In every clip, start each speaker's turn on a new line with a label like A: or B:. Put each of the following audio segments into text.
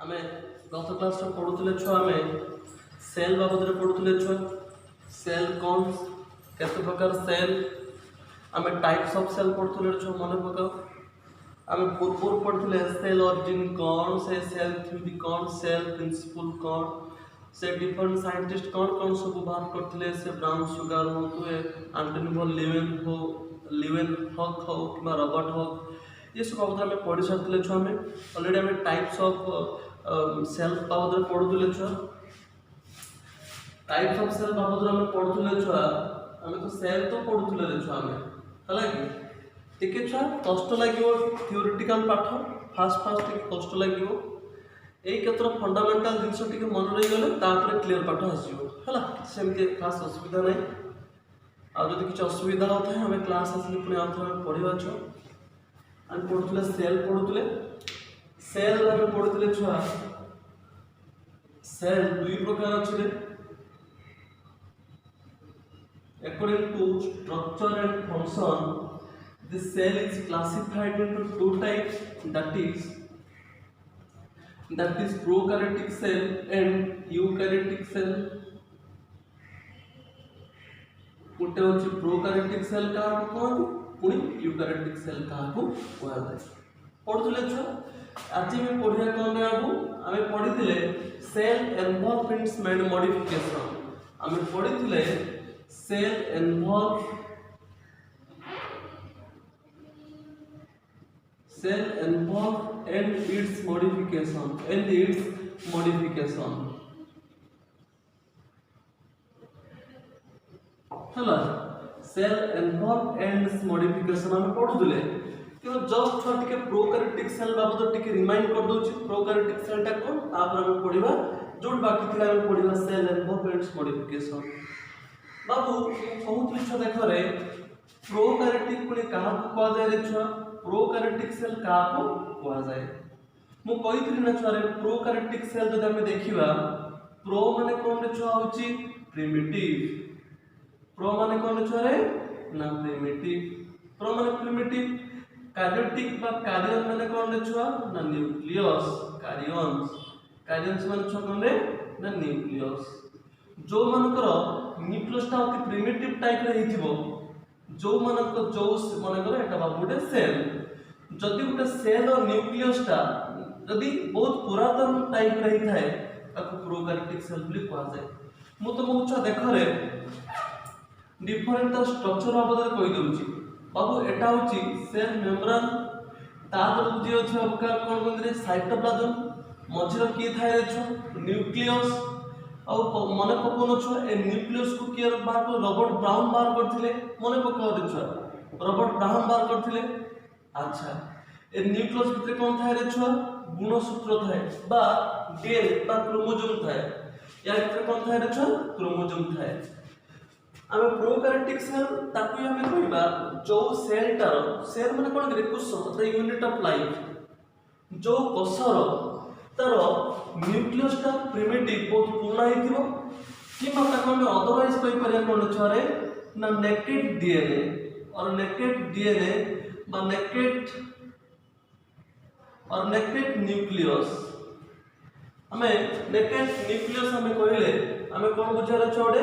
A: आमे गत क्लास पढ़ुले छुआ आमे सेल बाबद पढ़ुले छुआ सेल कौन केते प्रकार सेल आमे टाइप्स ऑफ सेल पढ़ुले छुआ मन पकाओ आमे पूर्व पढ़ुले सेल ओरिजिन कौन से सेल थ्योरी कौन सेल प्रिंसिपल कौन से डिफरेंट साइंटिस्ट कौन कौन सब बात करथिले से ब्राउन सुगर हो तो एंटनी वॉन लीवेन हॉक हो कि रॉबर्ट हॉक ये सब बाबद आमे पढ़ी सारथिले छुआ आमे ऑलरेडी आमे टाइप्स ऑफ सेल बाबद पढ़ुले छुआ टाइप्स ऑफ सेल बाबद आमे पढ़ुले छुआ आमे तो सेल तो पढ़ुले छुआ आमे हला कि टिके छुआ कष्ट लागिवो थ्योरेटिकल पाठ फास्ट टिके कष्ट लागिवो ए केतर फंडामेंटल जिंस टिके मन रही गले तापर क्लियर पाठ आसीबो हला सेमते खास असुविधा नै आ जदि किछ असुविधा होता है हमें क्लास आसले पुनी आथरा पढ़िबा छ हम पढ़ुले सेल रे पढ़ुले छुआ सेल दुई प्रकार अछि according to structure and function this cell is classified into two types that is prokaryotic cell and eukaryotic cell गोटे होची प्रोकार्योटिक सेल का कहते पुनी यूकार्योटिक सेल का कहते पढ़ुले छुआ आज में पढ़िया कोन आबू आमे पढ़िथिले सेल एनवॉल्वमेंट्स एंड मॉडिफिकेशन आमे पढ़िथिले सेल एनवॉल्व एंड इट्स मॉडिफिकेशन हला सेल एनवॉल्व एंड मॉडिफिकेशन हम पढ़ुले कि जस्ट छुआ टिके प्रोकार्योटिक सेल बाबद टिके रिमाइंड कर दोछि प्रोकार्योटिक सेल टा कोन तापर हम पढ़िबा जोड बाकी थिला हम पढ़िबा सेल एनवॉल्व एंड मॉडिफिकेशन बाबू कहउतली छ देखो रे प्रोकार्योटिक पुनी कहा को कहा जाय रे छुआ प्रोकार्योटिक सेल कहा को कहा जाय मु कहितली ना छुआ रे प्रोकार्योटिक सेल जदि हम देखिबा प्रो माने कोन रे छुआ होची प्रिमिटिव प्रो माने कोन छुआ रे ना प्रिमिटिव प्रो माने प्रिमिटिव कार्योटिक बा कार्यन माने कोन रे छुआ ना न्यूक्लियस कार्यन्स माने छुआ कोन रे ना न्यूक्लियस जो मानकर न्यूक्लियस ता अति प्रिमिटिव टाइप रे हिथिबो जो मानक जो मानकर एटा बाबूटे सेल जदि गुटे सेल और न्यूक्लियस ता जदि बहुत पुरातन टाइप रे हिथाय ताको प्रोकार्योटिक सेल বুলি কোৱা যায় मु तो मुछा देखो रे डिफरेंट स्ट्रक्चर बाबद कहि दउची बाबू एटा होची सेल मेम्ब्रेन ता तो बुझी अछि आपका कोन मंदिर साइटोप्लाज्म मझिर की थाय रे छ न्यूक्लियस और मने पकोन छ ए न्यूक्लियस को केयर बार को रॉबर्ट ब्राउन बार करथिले मने पकाव दे छ रॉबर्ट ब्राउन बार करथिले अच्छा ए न्यूक्लियस भितर कोन थाय रे छ गुणसूत्र थाय बा डीएनए बा क्रोमोसोम थाय या भितर कोन थाय रे छ क्रोमोसोम थाय आमे प्रोकार्योटिक सेल ताकू हमें कहबा जो सेल माने कोन करे कोष द यूनिट ऑफ लाइफ जो कोषर तार न्यूक्लियस ता प्रिमिटिव बहुत पुराना हिथिबो कि माता कोन अदरवाइज कहि परिया कोन छरे ना नेकेड डीएनए बा नेकेड न्यूक्लियस हमें नेकेड न्यूक्लियस हमें कहले हमें कोन बुझारा छोड़े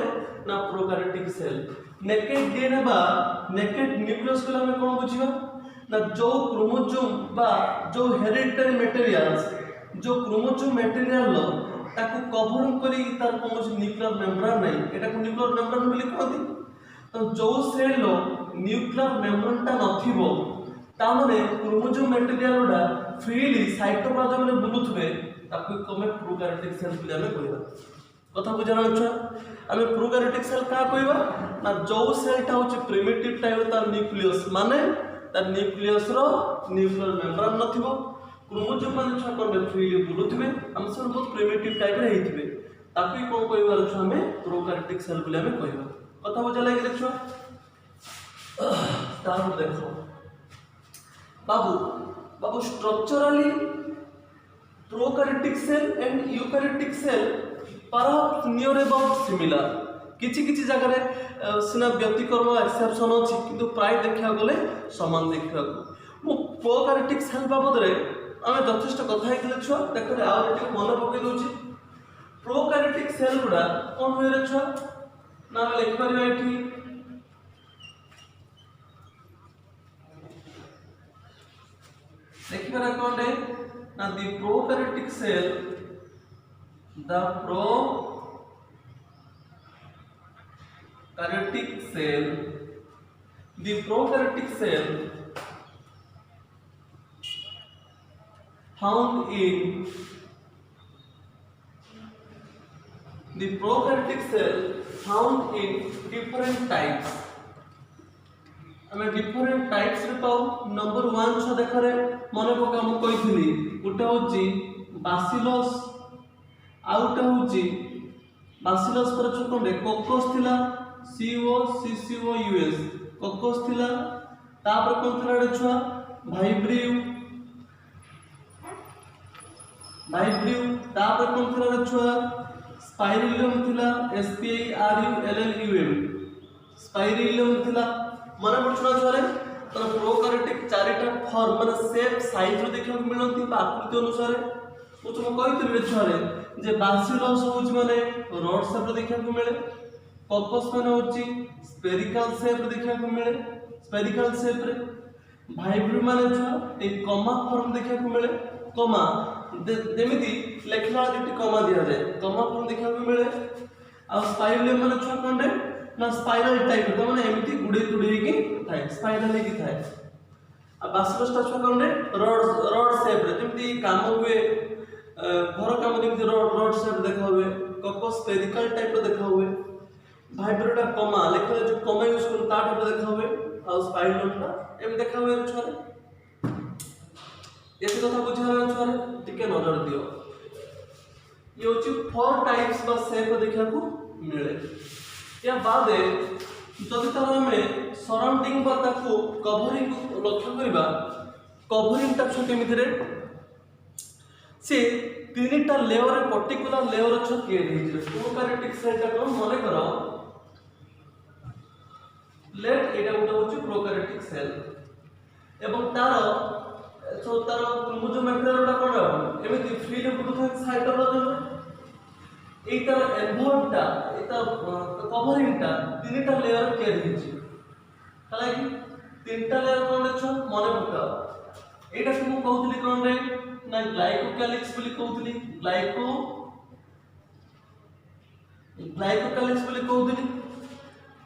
A: ना प्रोकार्योटिक सेल नेकेड डीएनए बा नेकेड न्यूक्लियस को हमें कोन बुझिबा ना जो क्रोमोसोम बा जो हेरिडिटरी मटेरियल्स जो क्रोमोसोम मटेरियल लो ताको कवर करी तार कोनोसी न्यूक्लियर मेम्ब्रेन नै एटा को न्यूक्लियर मेम्ब्रेन बोली कहती तो जो सेल लो न्यूक्लियर मेम्ब्रेन ता नथिबो ता माने क्रोमोसोम मटेरियल उडा फ्रीली साइटोप्लाज्म रे बुलुथबे ताको कमे प्रोकार्योटिक सेल बोली हमें कहबा कथा बुझाना छ हमें प्रोकार्योटिक सेल का कहबा ना जो सेल ता होची प्रिमिटिव टाइप तार न्यूक्लियस माने तार न्यूक्लियस रो न्यूक्लियर मेम्ब्रेन नथिबो क्रोमोसोम माने छ कोन फ्रीली बुलुथबे हम सब बहुत प्रिमिटिव टाइप रे हिथिबे ताकि कोन कहबार छ हमें प्रोकार्योटिक सेल बोली हमें कहबा कथा बुझा लागि देखो तार देखो बाबू structurally prokaryotic cell and eukaryotic cell perhaps near about similar किछि जगह रे सिना व्यतिक्रम एक्सेप्शन अछि किंतु प्राय देखा गले समान देखा मु प्रोकार्योटिक सेल बाबद रे आमे यथेष्ट कथा हेतिले छुआ देखो रे आउ टिके मन पके दोछि प्रोकैरियोटिक सेल गुडा कोन होय रे छुआ ना आमे लिखि परबा एठी लिखि परबा कोन रे ना the prokaryotic cell the prokaryotic cell found in different types हमें different types रे पाऊ नंबर 1 छ देख रे मने पका मु कहिथिली उटा होची bacillus आउटा होची bacillus पर छ कोन रे कोकस थिला COCCOUS कोकस थिला तापर कोन थिला रे छुआ भाइब्रियो तापर कोन थिला रे छुआ स्पाइरिलियम थिला SPIRULLUM स्पाइरिलियम थिला माने पछना छुआ रे तो प्रोकैरियोटिक चारिटा फॉर्म माने शेप साइज रो देखियो मिलंती आकृति अनुसार वो तुम कहिथिल रे छुआ रे जे bacillus होची माने रॉड शेप रो देखियो मिले कोकस माने होची स्फेरिकल शेप रो देखियो मिले स्फेरिकल शेप रे भाइब्रियो माने छुआ एक कॉमा फॉर्म देखियो मिले कॉमा जेमिति लेखला जेति कॉमा दिया जाए कॉमा फॉर्म देखियो मिले आ स्पाइरिलियम माने छुआ कोन रे ना स्पाइरल टाइप तो माने एमिति गुडे गुडे की थाए स्पाइरल की थाए आ bacillus टा छुआ कोन रे रॉड शेप रे जेमिति काम हुए घर काम जेमिति रॉड शेप देखा हुए कोकस स्फेरिकल टाइप रो देखा हुए भाइब्रियो टा कॉमा लेखला जो कॉमा यूज कर ता टाइप देखा हुए आ स्पाइरल टा एम देखा हुए छुआ रे ये कथा बुझा रे छुआ रे टिके नजर दियो ये होची 4 टाइप्स बा शेप देखा को मिले या बादे जदि तार हमें सराउंडिंग बा ताको कवरिंग लक्ष्य करबा कवरिंग टा छ केमिति रे से तीनटा लेयर रे पर्टिकुलर लेयर छ के रे प्रोकैरियोटिक सेल टा कोन माने करो लेट एटा उटा होची प्रोकैरियोटिक सेल एवं तार सो तार क्रोमोसोम मटेरियल टा कोन एमिति फ्री रे बुथन साइड रो जो एटा एनवोल्व टा एटा कवरिंग टा तीनटा लेयर के रहिछि हला कि तीनटा लेयर कोन छ मने पकाओ एटा से मु कहउतली कोन रे ना ग्लाइकोकैलिक्स बोली कहउतली ग्लाइकोकैलिक्स बोली कहउतली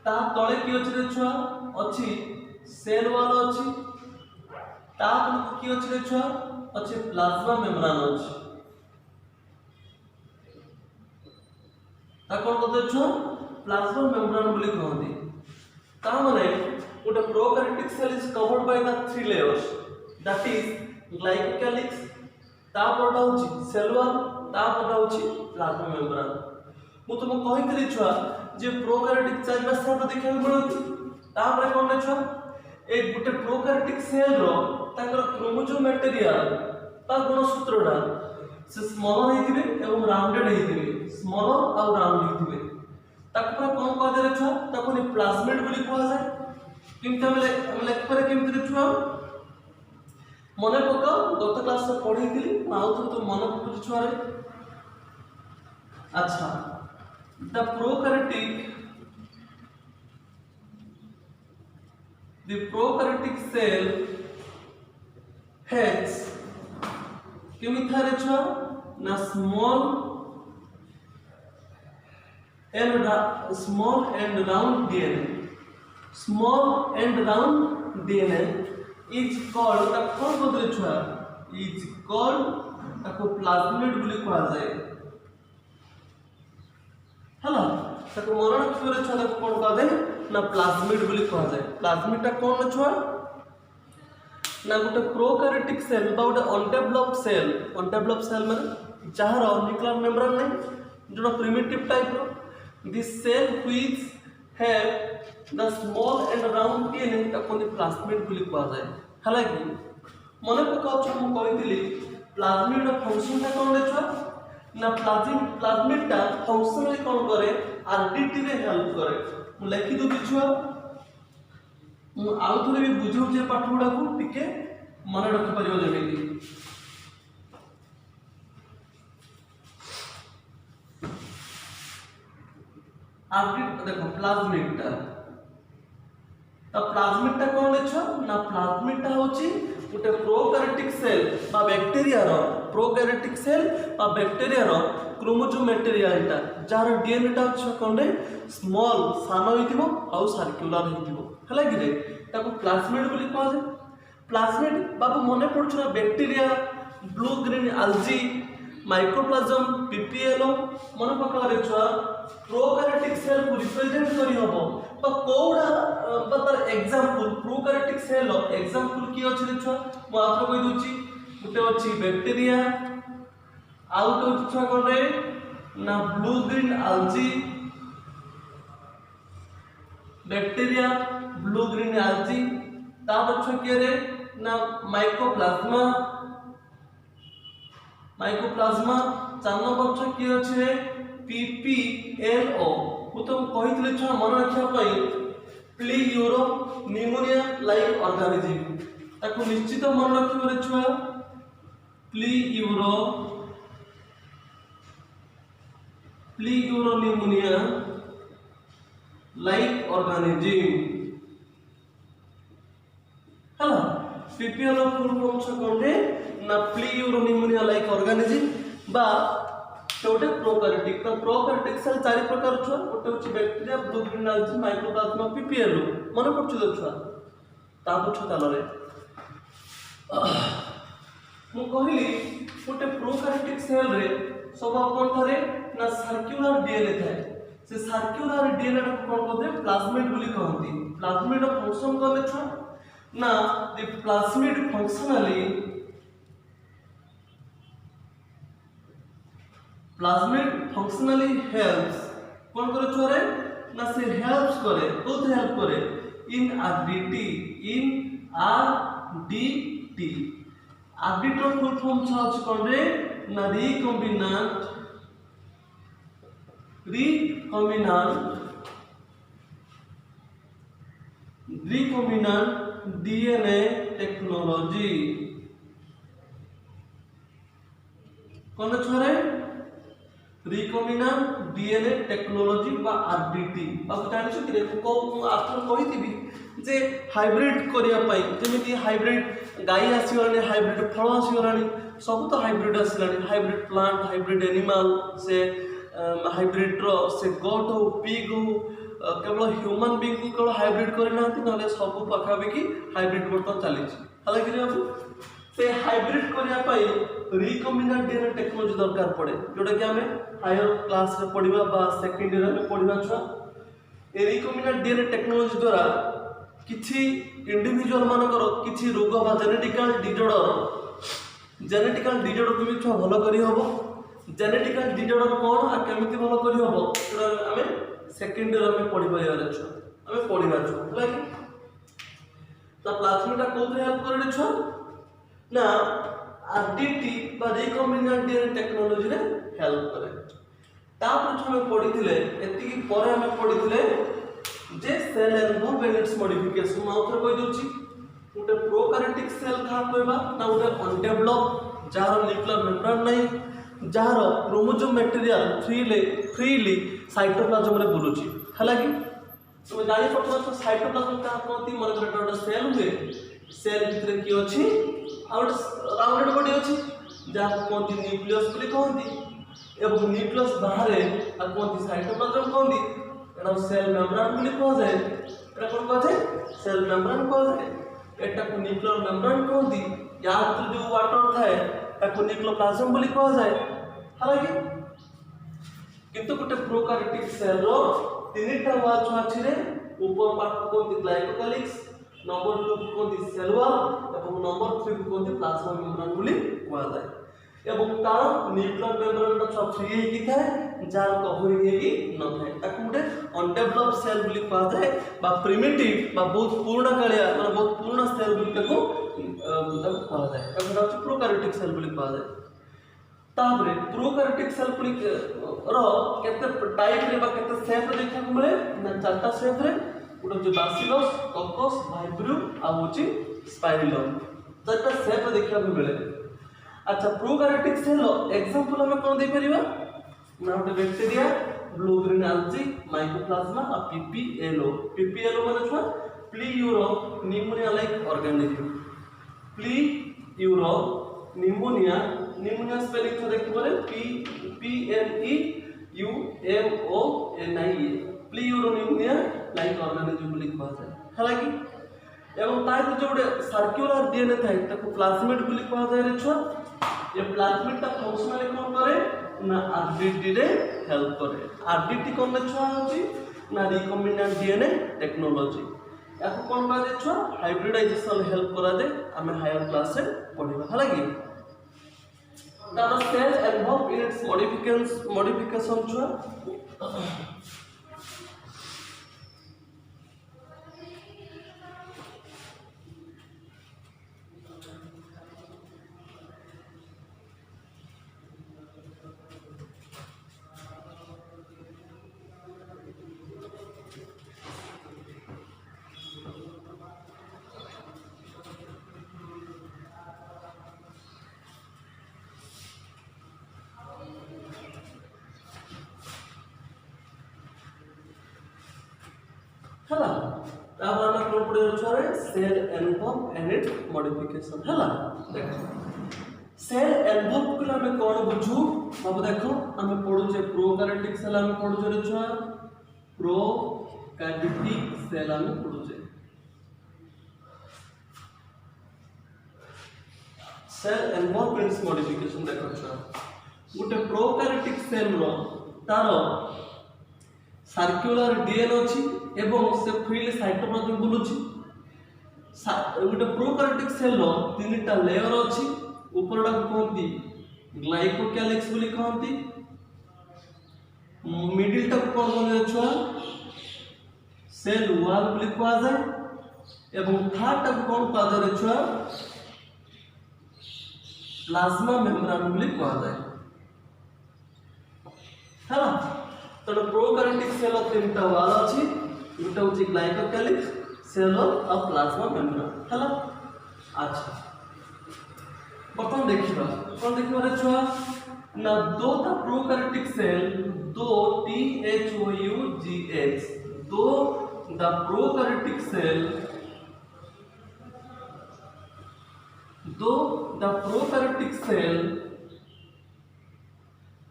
A: ता तळे की अछि रे छुआ अछि सेल वाला अछि ता की अछि रे छुआ अछि प्लाज्मा मेम्ब्रेन अछि ता कोन कहते छुआ प्लाज्मा मेम्ब्रेन बोली कहंती ता माने गोटे prokaryotic cell is covered by the 3 layers that is glycocalyx ता परटा होची सेल वॉल ता परटा होची प्लाज्मा मेम्ब्रेन मु तुम कहितली छुआ जे प्रोकैरियोटिक चारिटा सेल देखियो मिलती ता पर कोन ने छुआ एक गोटे प्रोकैरियोटिक सेल रो ताकर क्रोमोसोम मटेरियल ता गुणसूत्रडा से स्मॉलर हेतिबे एवं राउंडेड हेतिबे स्मॉलर और राउंड हेतिबे ताको पर कोन कह दे रे छुआ ताको नि प्लाज्मिड बोली कहआ जाय किंतु हम लेख पर केमति रे छुआ मने पका गत क्लास से पढीतिली आउ तो मन पकु छुआ रे अच्छा the prokaryotic cell has केमिथा रे छुआ ना small and round DNA is called ता कोन बदले छुआ is called ताको प्लाज्मिड बोली कहा जाए हला ताको मरण छुआ छुआ ताको कोन कह दे ना प्लाज्मिड बोली कहा जाए प्लाज्मिड ता कोन छुआ ना गोटे प्रोकैरियोटिक सेल बा गोटे अनडेवलप्ड सेल माने जहार न्यूक्लियर मेम्ब्रेन नै जोना प्रिमिटिव टाइप रो this cell which have the small and round DNA ता कोन प्लाज्मिड बोली कहा जाए हला कि मने पकाउ छ हम कहितली प्लाज्मिड रो फंक्शन ता कोन रे छुआ ना प्लाज्मिड ता फंक्शनली कोन करे आरडीटी रे हेल्प करे मु लिखि दउ छुआ मु आउ थोड़े भी बुझाउ जे पाठ गुडा को टिके मन रख परियो जेमिति आर्बिट देखो प्लाज्मिडटा तो प्लाज्मिडटा कोन देछ ना प्लाज्मिडटा होची गोटे प्रोकैरियोटिक सेल बा बैक्टीरिया रो प्रोकैरियोटिक सेल बा बैक्टीरिया रो क्रोमोसोम मटेरियलटा जार डीएनए टा छ कोंडे स्मॉल सानो हिथिबो आ सर्कुलर हिथिबो हला कि रे ताको प्लाज्मिड बोली कहै छै प्लाज्मिड बाबू मने पड़छ ना bacteria blue green algae माइक्रोप्लाज्म PPL मन पकारे छुआ प्रोकैरियोटिक सेल को रिप्रेजेंट करी हबो तो कोडा बतर एग्जांपल प्रोकैरियोटिक सेल रो एग्जांपल की अछि रे छुआ मो आपको कहि दोची गुटे अछि बैक्टीरिया आउट होची छुआ कोन रे ना blue green algae bacteria blue green algae तापर छुआ के रे ना माइक्रोप्लाज्मा माइक्रोप्लाज्मा 4 नंबर छ की अछि रे पीपीएलओ मु तो कहितले छ मन रखिया पई प्लीयूरो निमोनिया लाइक ऑर्गेनिज्म ताको निश्चित मन रखियो रे छुआ प्लीयूरो निमोनिया लाइक ऑर्गेनिज्म हला पीपीएलओ फुल फॉर्म छ कोंडे ना प्लीयूरो निमोनिया लाइक ऑर्गेनिज्म बा छोटे प्रोकैरियोटिक तो प्रोकैरियोटिक सेल चारि प्रकार छ ओटे होची bacteria blue green algae mycoplasma PPL मन पड़छ द छ ता पछ ताल रे मु कहली ओटे प्रोकैरियोटिक सेल रे सब कोन थारे ना सर्कुलर डीएनए थाए से सर्कुलर डीएनए को कोन कहते प्लाज्मिड बोली कहंती प्लाज्मिड फंक्शन करले छ ना द प्लाज्मिड फंक्शनली helps कौन करे छोरे ना से हेल्प्स करे कोथ हेल्प करे इन आरडीटी आरडीटी फुल फॉर्म छ कोन रे ना recombinant DNA टेक्नोलॉजी कौन छोरे रिकॉम्बिनेंट डीएनए टेक्नोलॉजी बा आरडीटी अब जानि छु कि को आथर कहितिबी जे हाइब्रिड करिया पई जेमिति हाइब्रिड गाय आसीलानी हाइब्रिड फल आसीलानी सब तो हाइब्रिड आसीलानी हाइब्रिड प्लांट हाइब्रिड एनिमल से हाइब्रिड रो से गोट हो पिग हो केवल ह्यूमन बीइंग को केवल हाइब्रिड करना नले सब पखाबे कि हाइब्रिड बर्तन चली हालांकि अब से हाइब्रिड करिया पई रिकॉम्बिनेंट डीएनए टेक्नोलॉजी दरकार पड़े जोटा कि हमें हायर क्लास रे पढ़िबा बा सेकंड ईयर में पढ़िबा छ ए रिकॉम्बिनेंट डीएनए टेक्नोलॉजी द्वारा किछि इंडिविजुअल मानकर किछि रोग बा जेनेटिकल डिजॉर्डर केमि छ भलो करी हबो जेनेटिकल डिजॉर्डर कोन आ केमिति भलो करी हबो एटा हमें सेकंड ईयर में पढ़िबा यार छ हमें पढ़िबा छ लागी त प्लाज्मिडा कोथरे हेल्प करे छ ना आरडीटी बा रिकॉम्बिनेंट डीएनए टेक्नोलॉजी रे हेल्प करे तापर हमें पढ़िथिले एति की पर हमें पढ़िथिले जे cell involve in its modification माउथर कहि दोछि उटे प्रोकैरियोटिक सेल था कहबा ना उटे अनडेवलप जार न्यूक्लियर मेम्ब्रेन नहीं जार क्रोमोसोम मटेरियल फ्रीली साइटोप्लाज्म रे बुलुछि हला कि तुम जानि पड़छ साइटोप्लाज्म का कहती मन करे सेल हुए सेल भितर की अछि आउट राउंडेड बॉडी अछि जा कहती न्यूक्लियस बोली कहती एवं न्यूक्लियस बाहर आ कहती साइटोप्लाज्म कहती एटा सेल मेम्ब्रेन बोली कह जाए एटा कोन कह जाए सेल मेम्ब्रेन कह जाए एटा को न्यूक्लियर मेम्ब्रेन कहती या जो वाटर थाए ताको न्यूक्लियोप्लाज्म बोली कह जाए हालांकि किंतु गोटे प्रोकैरियोटिक सेल रो तीनटा वाल अछि रे ऊपर पार्ट को कहती ग्लाइकोकैलिक्स नंबर 2 को कहती सेल वॉल एवं नंबर 3 को कहती प्लाज्मा मेम्ब्रेन बोली कह जाए एवं तार न्यूक्लियर मेम्ब्रेन ता फ्री हे कि थाए जार कवरिंग हे कि न थाए ताकू गोटे अनडेवलप सेल बोली कह जाए बा प्रिमिटिव बा बहुत पूर्ण कालिया माने बहुत पूर्ण सेल बोली ताकू कह जाए एटा प्रोकैरियोटिक सेल बोली कह जाए ताबरे प्रोकैरियोटिक सेल बोली रो केते टाइप रे बा केते शेप रे देखा मिले ना चारटा शेप रे उडो जो बासिलस कॉकस वाइब्रियो आ होची स्पाइरलम चारटा शेप रे देखा मिले अच्छा प्रोकैरियोटिक सेल एग्जांपल हम कोन दे परिबा ना उडे bacteria blue green algae mycoplasma और PPLO माने छुआ pleuro pneumonia like organism pleuro pneumonia spelling तो देखि बोले PNEUMONIA pleuro pneumonia like organism बोली कहा जाए हालांकि एवं तार जो गोटे सर्कुलर डीएनए थाए ताको प्लाज्मिड बोली कहा जाए रे छुआ ये प्लाज्मिड ता फंक्शनली कोन करे ना आरडीटी रे हेल्प करे आरडीटी कोन में छुआ होची ना रिकॉम्बिनेंट डीएनए टेक्नोलॉजी याको कोन कहा जाए छुआ हाइब्रिडाइजेशन हेल्प करा दे हमें हायर क्लास से पढ़िबा हालांकि तार cell involve in its modification छुआ हला तापर हम कोन पढे छरे cell involve and its modification हला देखो सेल इन्वॉल्व कला में कोन बुझू अब देखो हम पढु जे प्रोकैरियोटिक सेल हम पढु जे छुआ प्रोकैरियोटिक सेल हम पढु जे cell involve in its modification देखो छुआ गुटे प्रोकैरियोटिक सेल रो तारो सर्कुलर डीएनए अछि एवं से फील्ड साइटोप्लाज्म बुलुछि गोटे प्रोकैरियोटिक सेल रो तीनटा लेयर अछि ऊपरटा कहंती ग्लाइकोकैलिक्स बोली कहंती मिडिल टा कोन बोले छुआ सेल वॉल बोली कहा जाय एवं थर्ड टा कोन कहा जाय छुआ प्लाज्मा मेम्ब्रेन बोली कहा जाय हला तो प्रोकैरियोटिक सेल तीनटा वॉल अछि गोटे होची ग्लाइकोकैलिक्स सेल और प्लाज्मा मेम्ब्रेन हला अच्छा बर्तमान देखिबा कोन देखिबा रे छुआ ना दो ता prokaryotic cell though THOUGH though the prokaryotic cell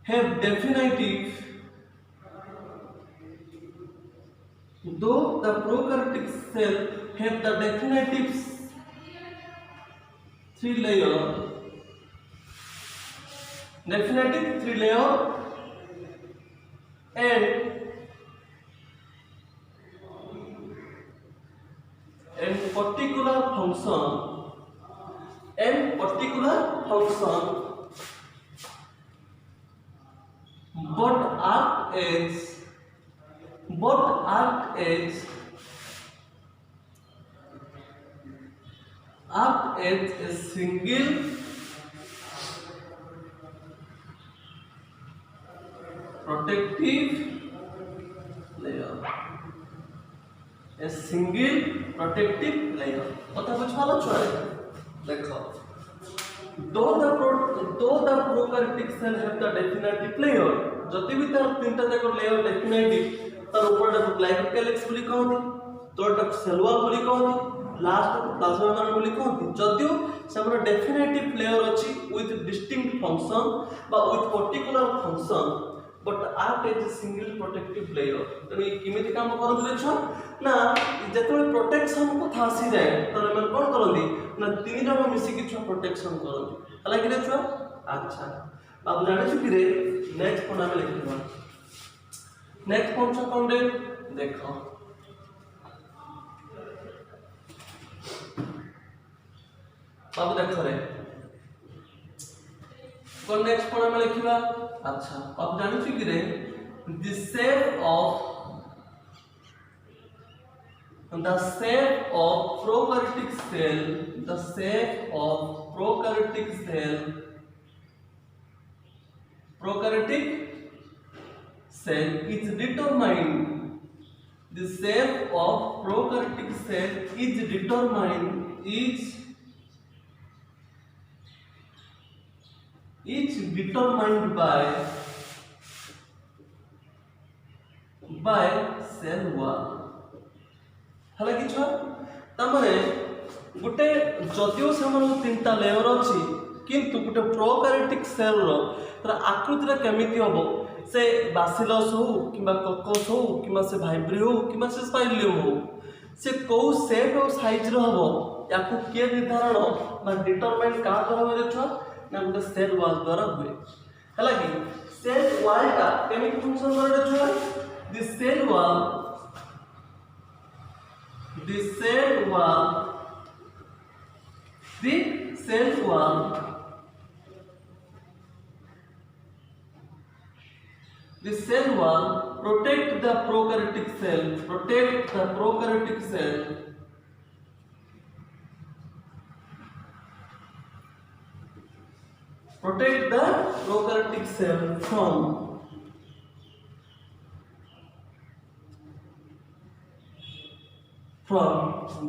A: have definitive though the prokaryotic cell have the definitive three layer and particular function but act as a single protective layer কথা বুঝ ভালো ছয় দেখো though the prokaryotic cell have the definitive layer जति भी तार तीनटा जाक लेयर डेफिनेटिव तार ऊपर टा ग्लाइकोकैलिक्स बोली कहंती तोटा सेल वॉल बोली कहंती लास्ट टा प्लाज्मा मेम्ब्रेन बोली कहंती जदियो सेमर डेफिनेटिव लेयर अछि विथ डिस्टिंक्ट फंक्शन बा with particular function but act as single protective layer तने किमिति काम करले छ ना जतबे प्रोटेक्शन को थासी जाय त मन कोन करंदी ना तीन जण मिसी कि छ प्रोटेक्शन करंदी हला कि रे छ अच्छा अब जाने छु कि रे नेक्स्ट पॉइंट में लिखबा नेक्स्ट पॉइंट छ कोन रे देखो अब देखो रे कोन नेक्स्ट पॉइंट में लिखबा अच्छा अब जाने छु कि रे the shape of prokaryotic cell is determined by by cell wall हला कि छुआ तमाने गोटे जदियो से तीनटा लेयर अच्छी किंतु गोटे प्रोकैरियोटिक सेल रो आकृति केमिति हम से बासिलस हो कि ककस हो कि से भाइब्री हो कि से स्पाइलियम हो से कौ शेप और साइज रो हम या किए निर्धारण डिटरमाइन क्या द्वारा हुए छुआ ना गोटे सेल वॉल द्वारा हुए है कि सेल वॉल का केमिति फंक्शन करे छुआ the cell wall the cell wall protect the prokaryotic cell protect the prokaryotic cell from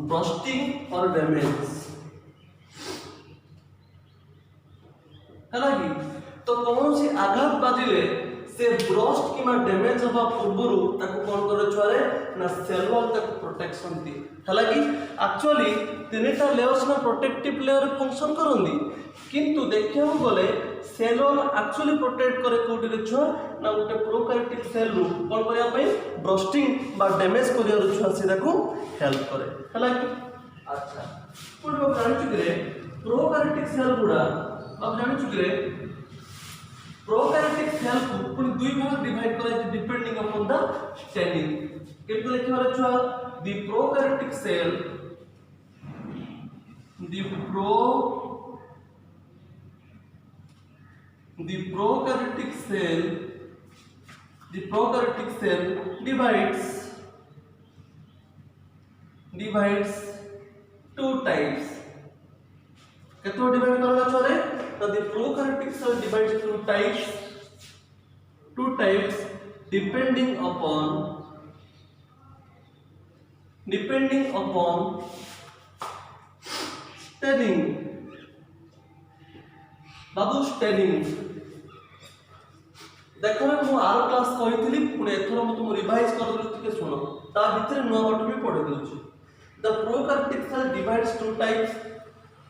A: bursting or damage है कि तो कौन सी आघात बाजिले से ब्रस्ट कि डैमेज हवा पूर्व कौन करे छुआरे ना सेल वॉल तक प्रोटेक्शन दी है कि एक्चुअली तीनटा लेयर्स ना प्रोटेक्टिव लेयर फंक्शन करंदी किंतु देखिया गले सेल वॉल एक्चुअली प्रोटेक्ट करे कोठी रे छुआ ना गोटे प्रोकैरियोटिक सेल रु कोन करिया पई ब्रस्टिंग बा डैमेज करिया रे छुआ से ताको हेल्प करे है कि अच्छा कोन को जानि चुके प्रोकैरियोटिक सेल गुडा अब जानि चुके प्रोकैरियोटिक सेल को पुनी दुई भाग डिवाइड करा है डिपेंडिंग अपॉन द स्टेनिंग केमते लिखिबा रे छुआ the prokaryotic cell the prokaryotic cell divides two types केतो डिवाइड करला छरे तो the prokaryotic cell divides two types depending upon staining Babu staining देखो मु आर क्लास कहितली पुणे एथरो म तुम रिवाइज कर दउ ठीक सुनो ता भितर नुवा बट भी पढे दउची the prokaryotic cell divides two types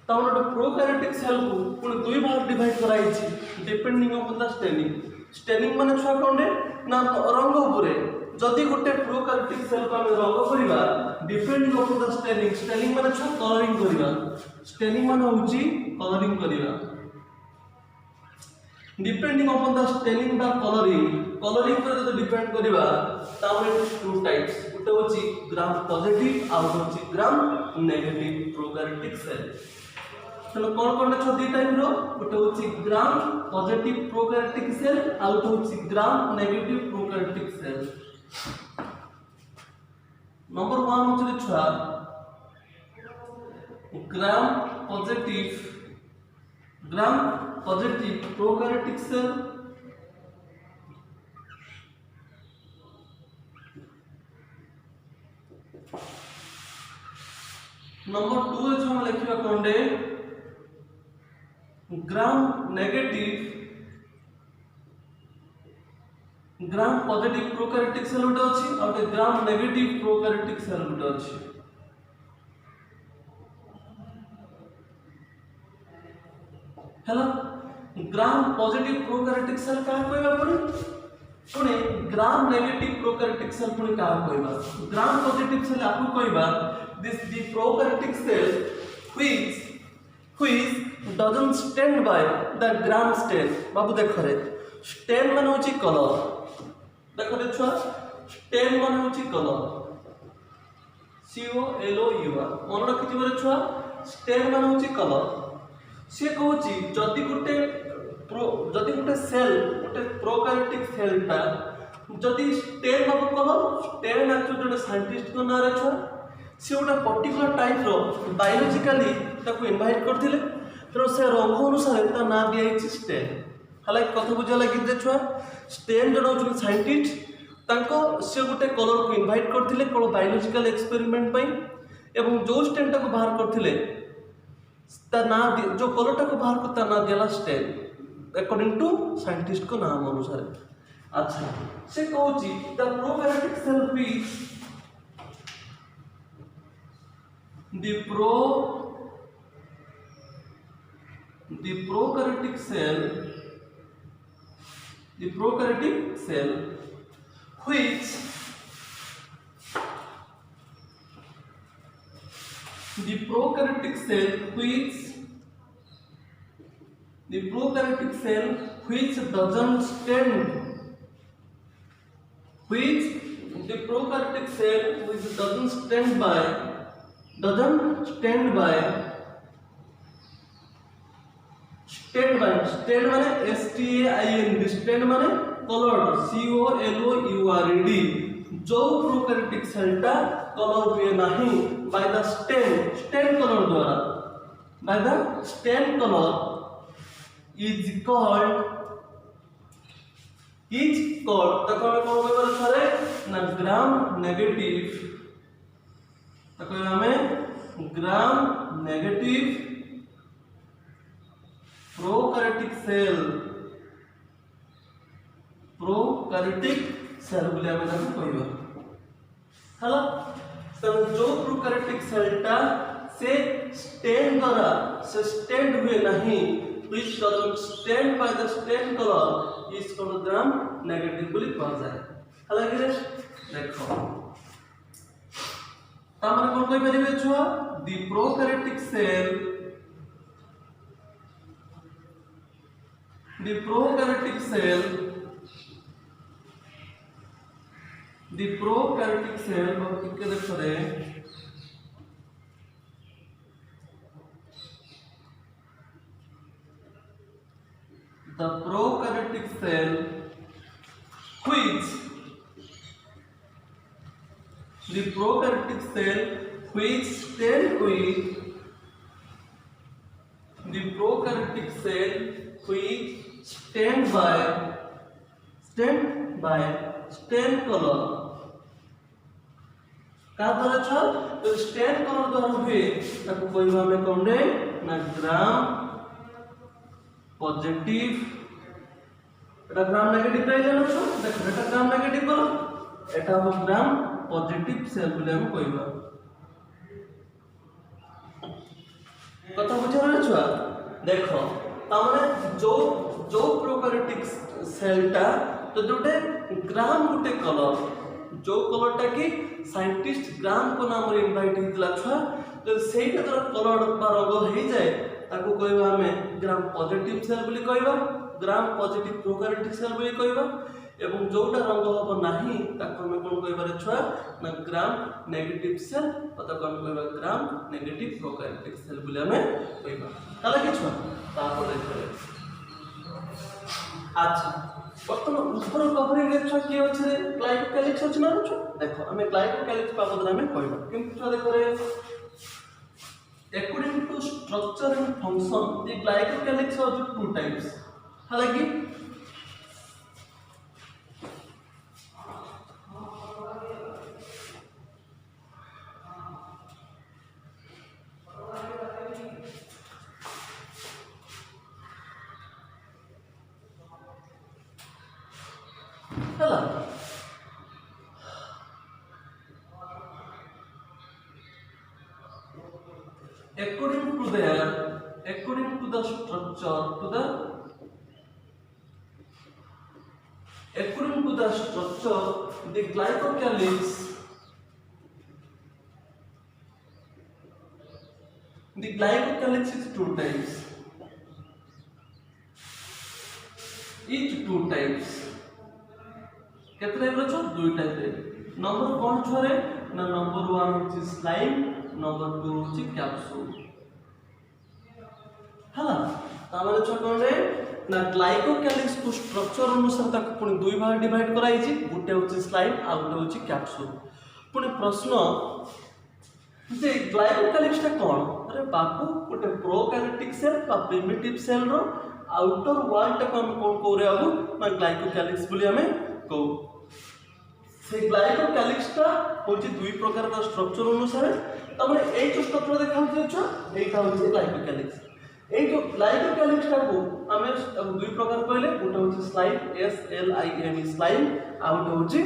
A: ताउन द प्रोकैरियोटिक सेल को पुणे दुई भाग डिवाइड कराई छी डिपेंडिंग ऑन द स्टेनिंग माने छुआ कोंडे ना रंग उपरे जदि गोटे प्रोकैरियोटिक सेल को हम रंग करिबा डिपेंडिंग ऑन द स्टेनिंग माने छुआ कलरिंग करिबा स्टेनिंग माने होची कलरिंग करिबा डिपेंडिंग अपॉन द स्टेनिंग बा कलरिंग पर जो डिपेंड करिबा तामे टू टाइप्स गोटे होची ग्राम पॉजिटिव और होची ग्राम नेगेटिव प्रोकैरियोटिक सेल चलो कोन छ दी टाइप रो गोटे होची ग्राम पॉजिटिव प्रोकैरियोटिक सेल और गोटे होची gram negative prokaryotic cell number 1 होची छुआ gram positive prokaryotic cell number 2 जो हम लिखिबा कोंडे ग्राम पॉजिटिव प्रोकैरियोटिक सेल उठे अछि और ग्राम नेगेटिव प्रोकैरियोटिक सेल उठे अछि हेलो ग्राम पॉजिटिव प्रोकैरियोटिक सेल का कहबा पुणे ग्राम नेगेटिव प्रोकैरियोटिक सेल पुणे का कहबा ग्राम पॉजिटिव सेल आपु कहबा this the prokaryotic cell which doesn't stand by the gram stain बाबू देखो रे स्टेन माने होची कलर देखो रे छुआ स्टेन माने होची कलर COLOUR मन रखि रे छुआ स्टेन माने होची कलर से कहूची जदि गोटे सेल गोटे प्रोकैरियोटिक सेलटा जदि स्टेन हम कलर स्टेन एक्चुअली गोटे साइंटिस्ट को नाम छुआ से गोटे पर्टिकुलर टाइप रो बायोलॉजिकली ताको इनवाइट करथिले तो से रंग अनुसार ता ना दिया स्टेन हालांकि कथा बुझा लगी छुआ स्टेन जन होचुन साइंटिस्ट तांको से गोटे कलर को इनवाइट करथिले कोन बायोलॉजिकल एक्सपेरिमेंट पई एवं जो स्टेन को बाहर करथिले ता ना जो कलर को बाहर करता ना दिला स्टेन अकॉर्डिंग टू साइंटिस्ट को नाम अनुसार अच्छा से कहूची the prokaryotic cell which the prokaryotic cell which the prokaryotic cell which doesn't stand which the prokaryotic cell which doesn't stand by stand by माने STAIND stand माने colored COLOURED जो prokaryotic सेलटा colour हुए नहीं by the stand color द्वारा by the stand color is called ताको हमें कौन कहबार छरे ना ग्राम नेगेटिव ताको हमें ग्राम नेगेटिव प्रोकैरियोटिक सेल बोले हमें ताको कहबा हला जो प्रोकैरियोटिक सेलटा से स्टैंड हुए नहीं which doesn't stand by the stand color is called gram negative बोली कहा जाए हला कि देखो तामने कोन कोइ परिबे छुआ the prokaryotic cell बहुत के देखो रे the prokaryotic cell which stand with stand by stand color का द्वारा छ तो stand color द्वारा हुए ताको कहबा हमें कोन रे ना ग्राम पॉजिटिव एटा ग्राम नेगेटिव रे जानो छ देखो एटा ग्राम नेगेटिव करो एटा हो ग्राम पॉजिटिव सेल बोले हम कहबा कथा बुझा रे छुआ देखो तामने जो प्रोकैरियोटिक सेलटा तो जोटे ग्राम गुटे कलर जो कलरटा कि साइंटिस्ट ग्राम को नाम रे इनवाइट हितला छुआ तो सेटा तर कलर बा रंग हे जाए ताको कहबा हमें ग्राम पॉजिटिव सेल बोली कहबा ग्राम पॉजिटिव प्रोकैरियोटिक सेल बोली कहबा एवं जोटा रंग हबो नाही ताको हमें कोन कहबा रे छुआ ना ग्राम नेगेटिव सेल अथवा कोन कहबा ग्राम नेगेटिव प्रोकैरियोटिक सेल बोली हमें कहबा ताला कि छुआ ताको देखो अच्छा बर्तमान ऊपर कवरिंग रे छुआ की अछि रे ग्लाइकोकैलिक्स अछि ना छुआ देखो हमें ग्लाइकोकैलिक्स बाबद हमें कहबा किंतु छुआ देखो रे according to structure and function the glycocalyx are two types हालांकि हला according to the structure the glycocalyx is two types केतरे बचो दुई टाइप रे नंबर कोन छोरे ना नंबर 1 होची स्लाइम नंबर 2 होची कैप्सूल हला तामाने छोटन रे ना ग्लाइकोकैलिक्स को स्ट्रक्चर अनुसार तक पुनी दुई भाग डिवाइड कराई छि गुटे होची स्लाइम आ गुटे होची कैप्सूल पुनी प्रश्न जे ग्लाइकोकैलिक्स ता कोन अरे बाबू गुटे प्रोकैरियोटिक सेल बा primitive cell row outer wall ता हम कोन कोरे आबू ना ग्लाइकोकैलिक्स बोली हमें को से ग्लाइकोकैलिक्स ता होची दुई प्रकार का स्ट्रक्चर अनुसार तमने ए जो स्ट्रक्चर देखाउछि छ एटा होची ग्लाइकोकैलिक्स এই जो ग्लाइकोक्यालिक्स को आमे दुई प्रकार कहले गोटे होची स्लाइम SLIME स्लाइम आ गोटे होची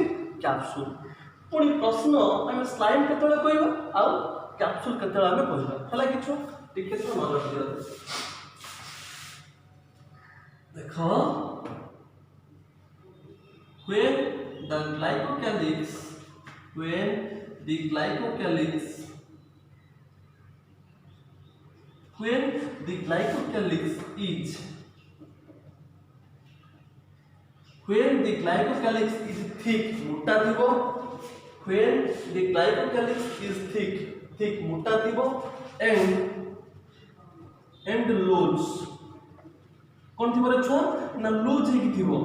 A: कैप्सूल। पुणी प्रश्न आमे स्लाइम केतले कहबा आ कैप्सूल केतले आमे कहबा हला किछो टिके तो नजर दियो देखो when the glycocalyx is thick मोटा थिबो when the glycocalyx is thick मोटा थिबो and loose कोन थिबो रे छुआ ना लूज हे कि थिबो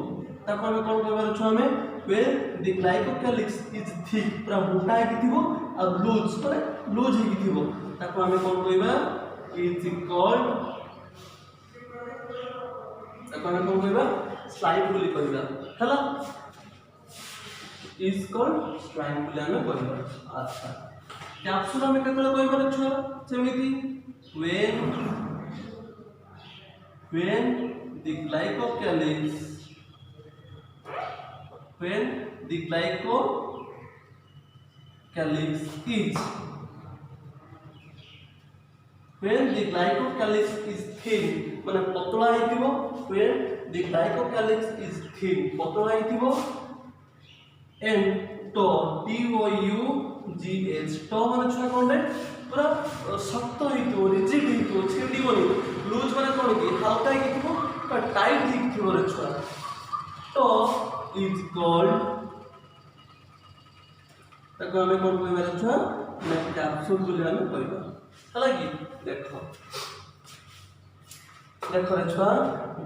A: ताको हम कोन कहबार छुआ में when the glycocalyx is thick पूरा मोटा हे कि थिबो आ लूज पर लूज हे कि थिबो ताको हम कोन कहबा is called ताको हम कोन कहबा स्लाइम बोली कहबा हला is called slime बोली हम कहबा। अच्छा कैप्सूल हम केतले कहबा छुआ सेमिति when the glycocalyx is thin माने पतला हेतिबो when the glycocalyx is thin पतला हेतिबो and TOUGH तो माने छुआ कोन पूरा शक्त हेतिबो रिजिड हेतिबो छिडिबोनी लूज माने कोन कि हल्का हेतिबो पर टाइट हेतिबो रे छुआ तो is called ताको हमें कोन कहबा छुआ ना कैप्सूल बोली हमें कहबा हला कि देखो रे छुआ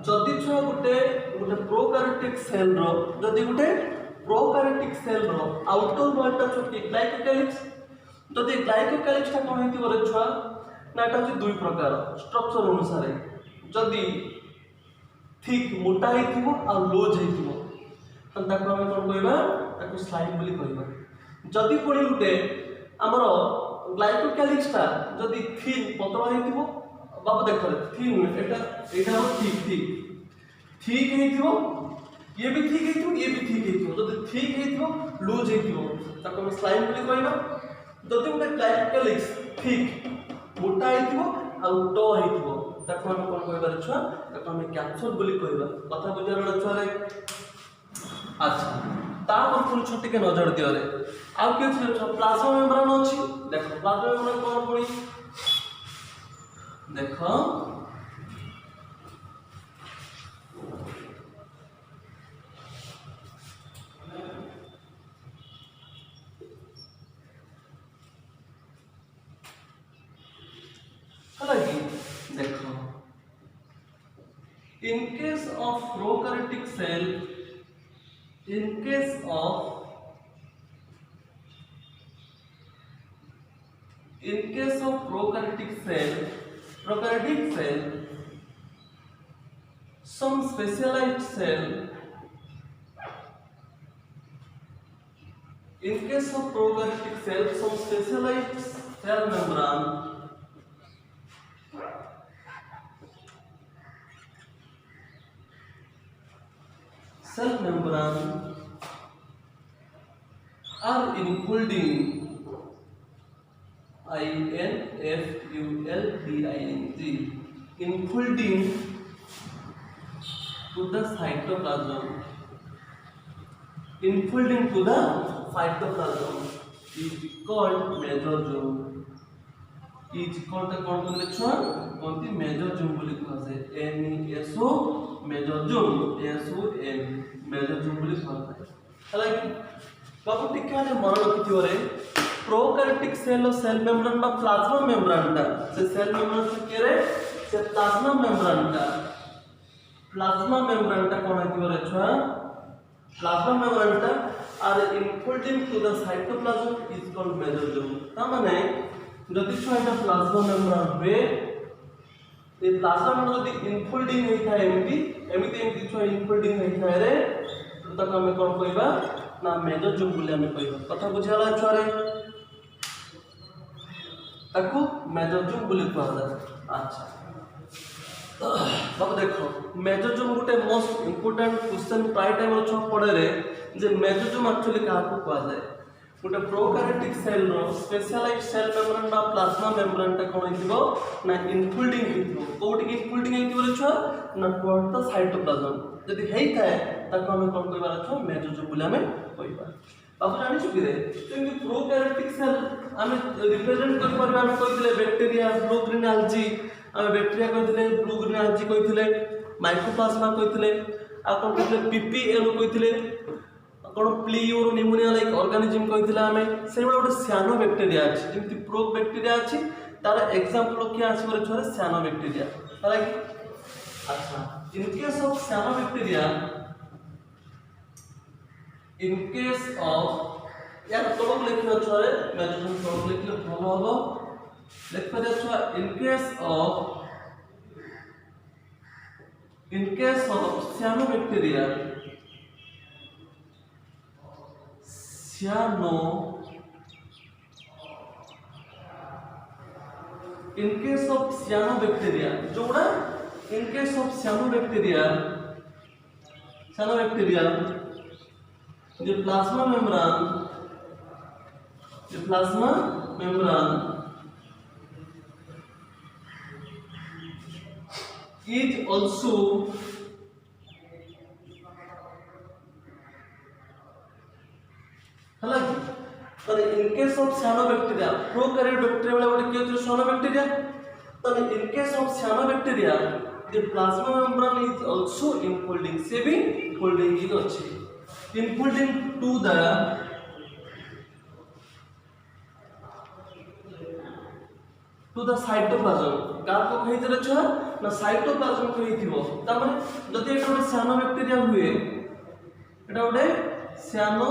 A: जदि छुआ गोटे प्रोकैरियोटिक सेल रो जदि गोटे प्रोकैरियोटिक सेल रो आउटर वालटा छोटी ग्लाइकोक्यालिक्स जदि ग्लाइकोक्यालिक्स ता कोन हेति रे छुआ ना एटा होची दुई प्रकार स्ट्रक्चर अनुसार जदि ठीक मोटा हेतिबो आ लूज हेतिबो त ताको हम कोन कहबा ताको स्लाइम बोली कहबा जदि कोनी उठे हमरो ग्लाइकोक्यालिक्स ता जदि थिन पतला हेतिबो बाबा देखो थिन एटा ठीक हेतिबो ये भी ठीक हेतिबो ये भी ठीक हेतिबो जदि ठीक हेतिबो लूज हेतिबो ताको हम स्लाइम बोली कहबा जदि उठे ग्लाइकोक्यालिक्स ठीक मोटा हेतिबो आ टो हेतिबो ताको हम कोन कहबा रे छुआ ताको हम कैप्सूल बोली कहबा कथा बुझा रे छुआ रे। अच्छा ता पर पुन छोटी के नजर दियो रे आ के प्लाज्मा मेम्ब्रेन अछि देखो प्लाज्मा मेम्ब्रेन कोन पड़ी देखो हालांकि देखो in case of prokaryotic cell some specialized cell cell membrane are enfolding enfolding to the cytoplasm is called mesosome is called the mesosome बोली कहा जाए MESO mesosome mesosome बोली कहा जाए। हालांकि बाबू टिका ने मन रखिथियो रे प्रोकैरियोटिक सेल मेम्ब्रेन बा प्लाज्मा मेम्ब्रेन ता से सेल मेम्ब्रेन से के रे से प्लाज्मा मेम्ब्रेन ता कोन हेतियो रे छुआ प्लाज्मा मेम्ब्रेन ता आर infolding to the cytoplasm is called mesosome ता माने जदि छुआ एटा प्लाज्मा मेम्ब्रेन बे ए प्लाज्मा मेम्ब्रेन जदि इनफोल्डिंग होई थाए एमिति छुआ इनफोल्डिंग होई थाए रे तो ताको हम कोन कहबा ना मेसोसोम बोली हम कहबा कथा बुझाला छुआ रे ताको मेसोसोम बोली कहबा। अच्छा बाबू देख मेजोजोम गोटे मोस्ट इंपोर्टेंट क्वेश्चन प्राय टाइम अच्छा पड़े जे मेजोजोम एक्चुअली क्या कह जाए गोटे प्रोकैरियोटिक सेल रो स्पेशलाइज्ड सेल मेम्ब्रेन बा प्लाज्मा मेम्ब्रेन टा कोन हिथिबो ना इनफोल्डिंग हिथिबो कोठी इनफोल्डिंग हिथिबो छुआ ना टुवर्ड द साइटोप्लाज्म जदि हेई थाए ताको हम कोन कहबा छुआ मेजोजोम बोले हमें कहबा बाबू जानि छु कि रे जेमि प्रोकैरियोटिक सेल हम रिप्रेजेंट कर परबा हम कहितले बैक्टीरिया ब्लू ग्रीन एल्गी हम बैक्टीरिया कहितले ब्लू ग्रीन एल्गी कहितले माइक्रोप्लाज्मा कहितले आ कोन कहितले पीपीएल कहितले कौन प्ली और निमोनिया लाइक ऑर्गेनिज्म कहितले हमें से गोटे सियानो बैक्टीरिया अछि जेमति प्रोक बैक्टीरिया अछि तार एग्जांपल क्या अछि बोले छोरे सियानो बैक्टीरिया हला कि अच्छा in case of cyanobacteria in case of या तो लिखना छोरे मेजोजोम तो लिखले भलो होबो लिख पर छुआ in case of cyanobacteria cyano in case of cyanobacteria जोड़ा in case of cyanobacteria the plasma membrane is also तो इन case of cyanobacteria prokaryotic bacteria वाला गोटे के होय साइनोबैक्टीरिया तो इन case of cyanobacteria the plasma membrane is also infolding से भी folding ही अछि इनफोल्डिंग टू द साइटोप्लाज्म का को कहितले छ ना साइटोप्लाज्म कहिथिबो त माने जदि एटा गोटे साइनोबैक्टीरिया हुए एटा गोटे साइनो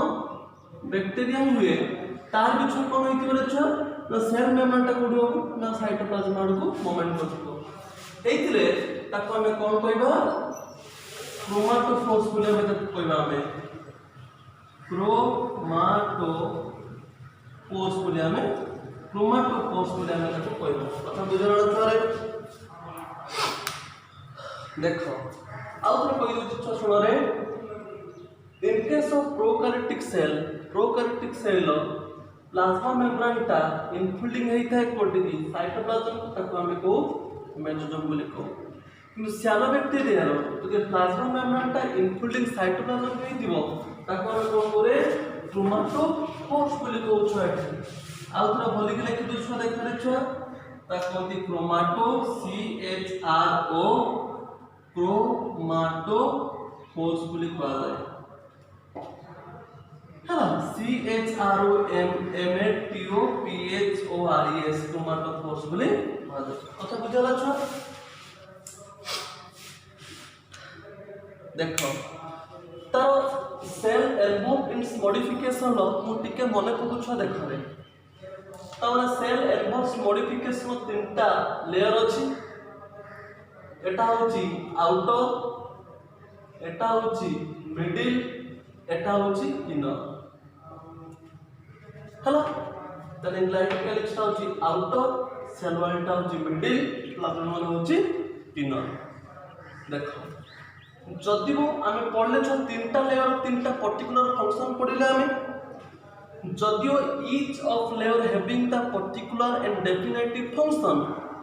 A: बैक्टीरिया हुए तार बिछु कोन होइति बोले छ ना सेल मेम्ब्रेन टा कोडी हो ना साइटोप्लाज्म आडको मोमेंट करथो एइतिले ताको हमें कोन कहबा क्रोमाटोफोर्स बोले हमें कहबा हमें क्रोमाटोफोर्स बोले हमें ताको कहबा कथा बुझाना छरे देखो आउ तो कहि दउ छ सुनो रे in case of prokaryotic cell plasma membrane टा इनफोल्डिंग हेई थाए कोठी साइटोप्लाज्म ताको हमें को मेजोजोम बोले को कि साइनोबैक्टीरिया रो तो प्लाज्मा मेम्ब्रेन टा इनफोल्डिंग साइटोप्लाज्म हेई दिबो ताको हमें कोन करे क्रोमाटोफोर्स बोले को छ आउ थोड़ा बोली के लिखि दउ छ देख रे छ ताको दी क्रोमाटो CHRO क्रोमाटोफोर्स बोले को जाए CHROMATOPHORES क्रोमाटोफोर्स बोले कथा बुझाला छ देखो तार सेल इन्वॉल्व इन मॉडिफिकेशन लो मु टिके मने पकु छ देखो रे तार सेल इन्वॉल्व मॉडिफिकेशन तीनटा लेयर अछि एटा होची आउटर एटा होची मिडिल एटा होची इनर हला तने ग्लाइकोलिक लिस्टा होची आउटर सेल वालटा होची मिडिल प्लाज्मा होची इनर देखो जदि वो आमे पढ़ले छ तीनटा लेयर तीनटा पर्टिकुलर फंक्शन पढ़िले आमे जदियो each of layer having the particular and definitive function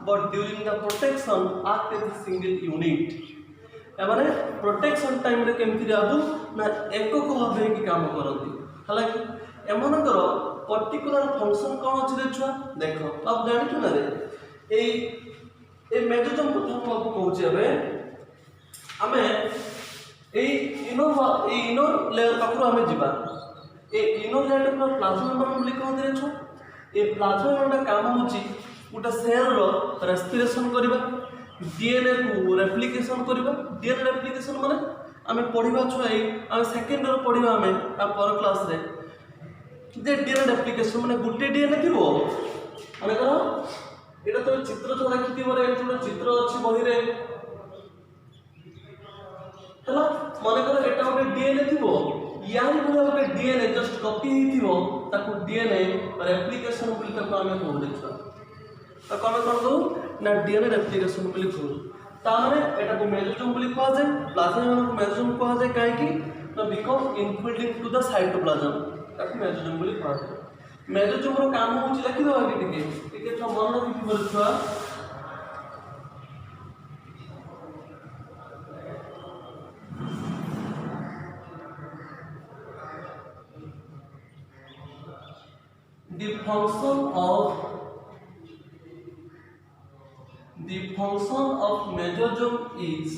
A: but during the protection act as a single unit एमाने प्रोटेक्शन टाइम रे केमति जाबु ना एकक भाबे की काम करथि हालांकि एमानकर पर्टिकुलर फंक्शन कोन अछि रे छुआ देखो अब जानि छु ना रे ए मेजोजोम प्रथम बाबू कहउछि एबे हमें ए इनर लेयर पाखु हमें जीवा ए इनर लेयर पर प्लाज्मा मेम्ब्रेन बोली कहथि रे छुआ ए प्लाज्मा मेम्ब्रेन काम होछि उटा सेल रो रेस्पिरेशन करबा डीएनए को रेप्लिकेशन करबा डीएनए रेप्लिकेशन माने हमें पढ़िबा छुआ हमें सेकंड रो पढ़िबा हमें आ पर क्लास रे जे डीएनए रेप्लिकेशन माने गुटे डीएनए थिबो माने करो एटा तो चित्र तो देखि थिबो रे एटा चित्र अछि बही रे हला माने करो एटा गोटे डीएनए थिबो यानी बोले गोटे डीएनए जस्ट कॉपी ही थिबो ताको डीएनए रेप्लिकेशन बोली ताको हमें कहू देखो तो कौन कर दो ना डीएनए रेप्लिकेशन बोली कहू तामाने एटा को मेसोजोम बोली कहा जाए प्लाज्मा को मेसोजोम कहा जाए काहे कि ना बिकॉज इनफिल्डिंग टू द साइटोप्लाज्म ताको मेसोजोम बोली कहा जाए मेसोजोम रो काम होची लिखि दवा कि टिके तो मन रखि बोल छुआ the function of mesosome is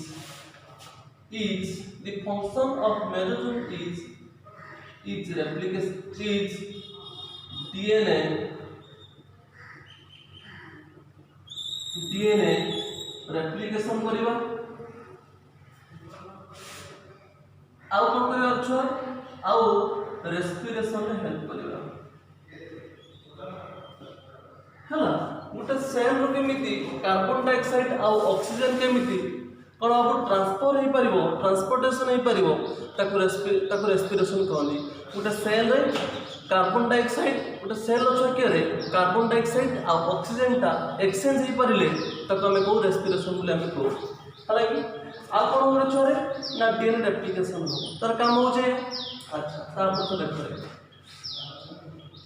A: the function of mesosome is replication is DNA replication करिबा आउ कोन करिबा छ आउ रेस्पिरेशन में हेल्प करिबा हला गोटे सेल रो केमिति कार्बन डाइऑक्साइड आउ ऑक्सीजन केमिति कोन अब ट्रांसफर हे परिबो ट्रांसपोर्टेशन हे परिबो ताको रेस्पिरेशन कहली गोटे सेल रे कार्बन डाइऑक्साइड गोटे सेल अछि के रे कार्बन डाइऑक्साइड आउ ऑक्सीजन ता एक्सचेंज हे परिले ताको हमें को रेस्पिरेशन बोले हमें को हला कि आ कोन होरे छोरे ना डीएनए रेप्लिकेशन हो तर काम हो जे अच्छा तार तो देखो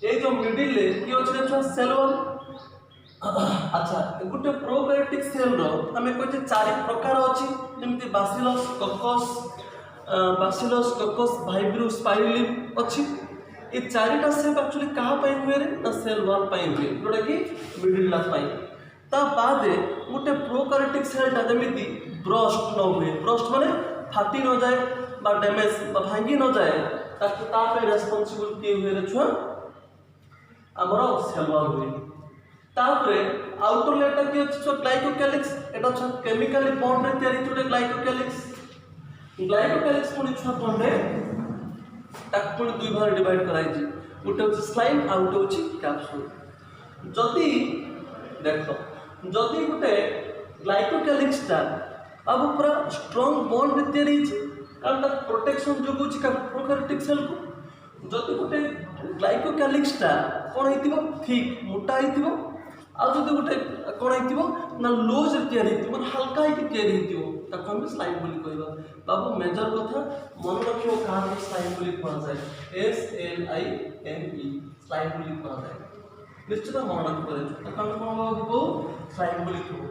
A: ए जो मिडिल ले की अछि रे सेल वन अच्छा गोटे प्रोकार्योटिक सेल रो हमें कहते चार प्रकार अछि जेमति बासिलस कोकस वाइब्रियो स्पाइरलिम अछि ए चारिटा सेल एक्चुअली कहा पई हुए रे ना सेल वन पई हुए जोटा कि मिडिल ला पई ता बादे गोटे प्रोकार्योटिक सेल ता जेमति ब्रस्ट न हुए ब्रस्ट माने फाटी न जाए बा डैमेज बा भांगी न जाए ताकि ता पे रिस्पांसिबल के हुए रे छुआ हमरो सेल वन हुए तापरे आउटर लेयर के छ ग्लाइकोकैलिक्स एटा छ केमिकली बॉन्ड रे तयारी छोटे ग्लाइकोकैलिक्स पुनी छ बॉन्ड रे ताक पुनी दुई भाग डिवाइड कराई छी गोटे छ स्लाइम आ गोटे छ कैप्सूल जदी देखो जदी गोटे ग्लाइकोकैलिक्स ता अब पूरा स्ट्रांग बॉन्ड रे तयारी छी कारण ता प्रोटेक्शन जो कुछ का प्रोकार्योटिक सेल को जदी गोटे ग्लाइकोकैलिक्स ता कोन हेतिबो ठीक मोटा हेतिबो आ जदि गोटे कोन हेतिबो ना लूज तयारी हेतिबो मन हल्का ही तयारी हेतिबो ताको हम स्लाइम बोली कहबा बाबू मेजर कथा मन रखियो का स्लाइम बोली कहा जाए SLIME स्लाइम बोली कहा जाए निश्चित मन रखि परे ताको हम कोन बाबू स्लाइम बोली कहबो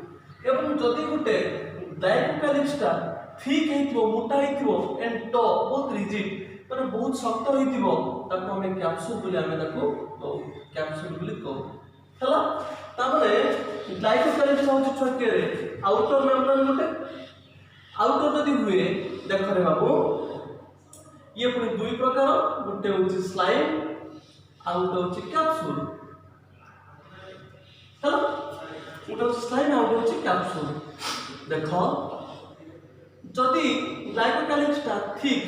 A: एवं जदि गोटे ग्लाइकोकैलिक्स ता ठीक हेतिबो मोटा हेतिबो एंड टो बहुत रिजिड माने बहुत शक्त हेतिबो ताको हम कैप्सूल बोली हम ताको कैप्सूल बोली कहबो हला तामने ग्लाइकोकैलिक्स होछ छोटे रे आउटर मेम्ब्रेन गोटे आउटर जदी हुए देखो रे बाबू ये पुनी दुई प्रकार गोटे होछि स्लाइम आ गोटे होछि कैप्सूल हला गोटे होछि स्लाइम आ गोटे होछि कैप्सूल देखो जदी ग्लाइकोकैलिक्स ता ठीक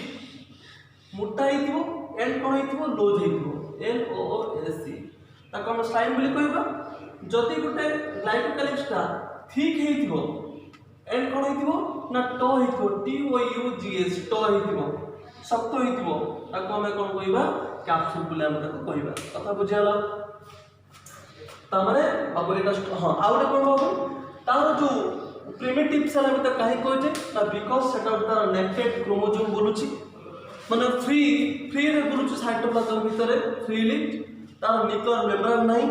A: मोटा हिथिबो एंड कोन हिथिबो लूज हिथिबो LOOC ताको हम स्लाइम बोली कहबा जदी गोटे ग्लाइकोकैलिक्स ता ठीक हेतिबो एंड कोन हेतिबो ना टो हेतिबो TOUGS टो हेतिबो शक्त हेतिबो ताको हम कोन कहबा कैप्सूल बोली हम ताको कहबा कथा बुझियाला ता माने बाबू एटा हां आउटे कोन बाबू तार जो प्रिमिटिव सेल हम त काहे कहै छै ना बिकॉज़ सेटा तार नेक्टेड क्रोमोसोम बोलुची माने फ्री रे बोलुची साइटोप्लाज्म भीतर फ्रीली तार न्यूक्लियर मेम्ब्रेन नहीं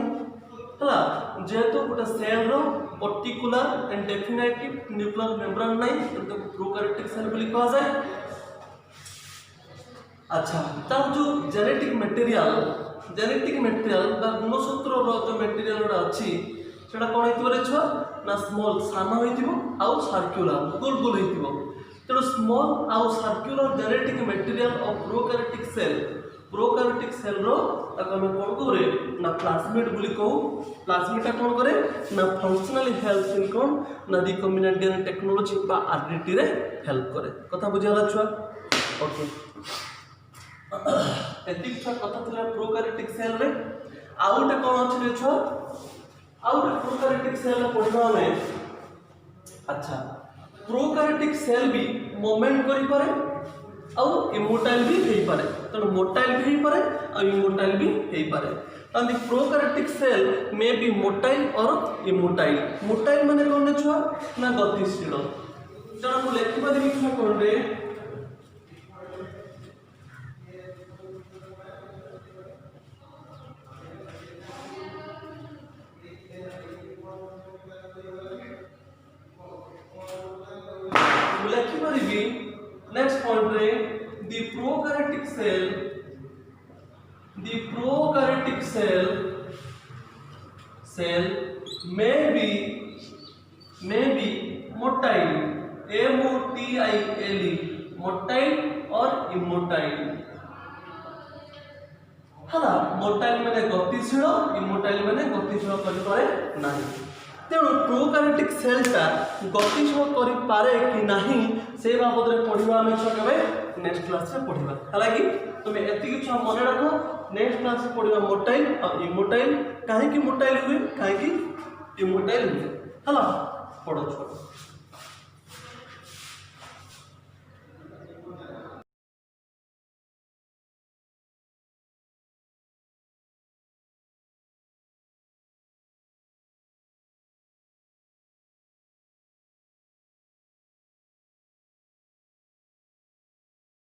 A: हला जेहेतु गोटे सेल रो particular and definitive nuclear membrane नहीं तो प्रोकार्योटिक सेल बोली कहा जाए अच्छा तार जो जेनेटिक मटेरियल बा गुणसूत्र रो जो मटेरियल रा अछि सेटा कोन हेतिबो रे छ ना स्मॉल सानो हेतिबो आउ सर्कुलर गोल गोल हेतिबो तेनो स्मॉल आउ circular genetic material of prokaryotic cell रो ताको हम कोन करे ना प्लाज्मिड बोली कहू प्लाज्मिड ता कोन करे ना फंक्शनली हेल्प इन कोन ना रिकॉम्बिनेंट डीएनए टेक्नोलॉजी बा आरडीटी रे हेल्प करे कथा बुझियाला छुआ ओके एतिक छुआ कथा थला प्रोकार्योटिक सेल रे आउटे कोन अछि रे छुआ आउटे प्रोकार्योटिक सेल रे पढिबा में अच्छा प्रोकार्योटिक सेल भी मूवमेंट करि पारे और इमोटाइल भी हेई पारे तो मोटाइल भी हेई पारे और इमोटाइल भी हेई पारे and the prokaryotic cell may be motile or immotile. Motile माने कौन छुआ ना गतिशील जरा को लेखि पारि छुआ कोन रे लेखि पारि भी नेक्स्ट पॉइंट रे the prokaryotic cell may be motile, motile, motile or immotile. हाला मोटाइल माने गतिशील, इमोटाइल माने गतिशील करि पारे नाही। तेणु प्रोकार्योटिक सेलटा गतिशील करि पारे कि नाही से बाबद रे पढिबा आमे छकेबे नेक्स्ट क्लास रे पढिबा। हालांकि तुमे एतिकी छ मने रखो नेक्स्ट क्लास रे पढिबा मोटाइल और इमोटाइल काहे कि मोटाइल हुए काहे कि इमोटाइल हुए। हाला पढो छ।